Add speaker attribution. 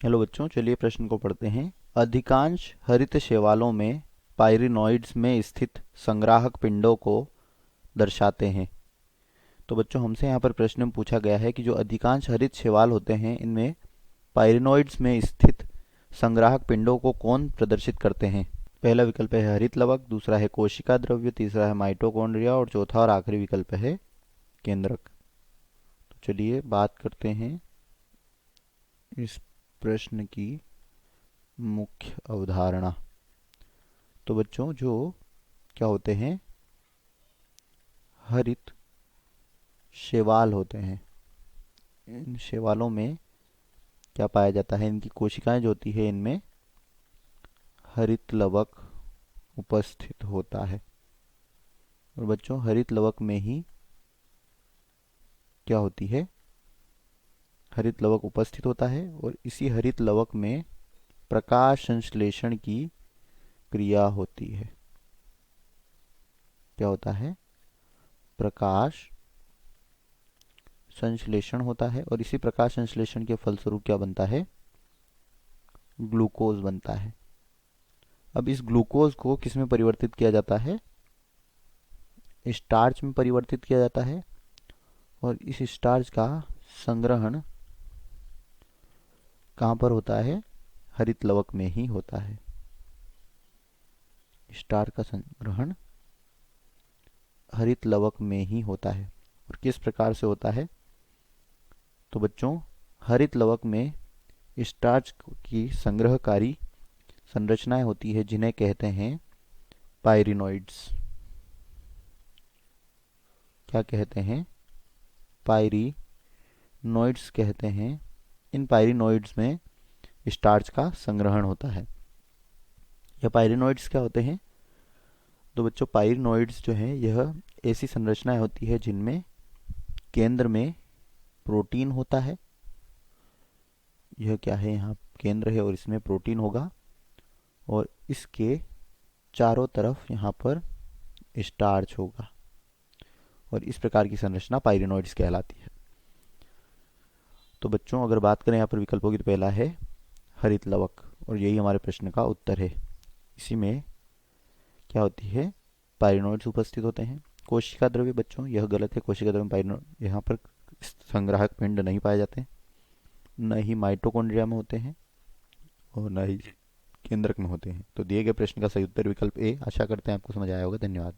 Speaker 1: Hello बच्चों, चलिए प्रश्न को पढ़ते हैं। अधिकांश हरित शैवालों में पाइरिनॉइड्स में स्थित संग्राहक पिंडों को दर्शाते हैं। तो बच्चों, हमसे यहाँ पर प्रश्न में पूछा गया है कि जो अधिकांश हरित शैवाल होते हैं इनमें पाइरिनॉइड्स में स्थित संग्राहक पिंडों को कौन प्रदर्शित करते हैं। पहला विकल्प है हरित लवक, दूसरा है कोशिका द्रव्य, तीसरा है माइटोकॉन्ड्रिया और चौथा और आखिरी विकल्प है केंद्रक। तो चलिए बात करते हैं इस प्रश्न की मुख्य अवधारणा। तो बच्चों, जो क्या होते हैं, हरित शैवाल होते हैं, इन शैवालों में क्या पाया जाता है, इनकी कोशिकाएं जो होती है इनमें हरित लवक उपस्थित होता है। और बच्चों, हरित लवक में ही क्या होती है, हरित लवक उपस्थित होता है और इसी हरित लवक में प्रकाश संश्लेषण की क्रिया होती है। क्या होता है, प्रकाश संश्लेषण होता है और इसी प्रकाश संश्लेषण के फलस्वरूप क्या बनता है, ग्लूकोज बनता है। अब इस ग्लूकोज को किस में परिवर्तित किया जाता है, स्टार्च में परिवर्तित किया जाता है और इस स्टार्च का संग्रहण कहाँ पर होता है, हरित लवक में ही होता है। स्टार्च का संग्रहण हरित लवक में ही होता है। और किस प्रकार से होता है, तो बच्चों, हरित लवक में स्टार्च की संग्रहकारी संरचनाएं होती है जिन्हें कहते हैं पाइरिनॉइड्स। क्या कहते हैं, पाइरिनॉइड्स कहते हैं। इन पाइरिनॉइड्स में स्टार्च का संग्रहण होता है। यह पाइरिनॉइड्स क्या होते हैं, तो बच्चों पाइरिनॉइड्स जो है यह ऐसी संरचनाएं होती है जिनमें केंद्र में प्रोटीन होता है। यह क्या है, यहाँ केंद्र है और इसमें प्रोटीन होगा और इसके चारों तरफ यहाँ पर स्टार्च होगा और इस प्रकार की संरचना पाइरिनॉइड्स कहलाती है। तो बच्चों, अगर बात करें यहाँ पर विकल्पों की, तो पहला है हरित लवक और यही हमारे प्रश्न का उत्तर है। इसी में क्या होती है, पाइरिनॉइड्स उपस्थित होते हैं। कोशिका द्रव्य बच्चों, यह गलत है। कोशिका द्रव्य में पाइरिनॉइड यहाँ पर संग्राहक पिंड नहीं पाए जाते, न ही माइटोकॉन्ड्रिया में होते हैं और न ही केंद्रक में होते हैं। तो दिए गए प्रश्न का सही उत्तर विकल्प ए। आशा करते हैं आपको समझ आया होगा। धन्यवाद।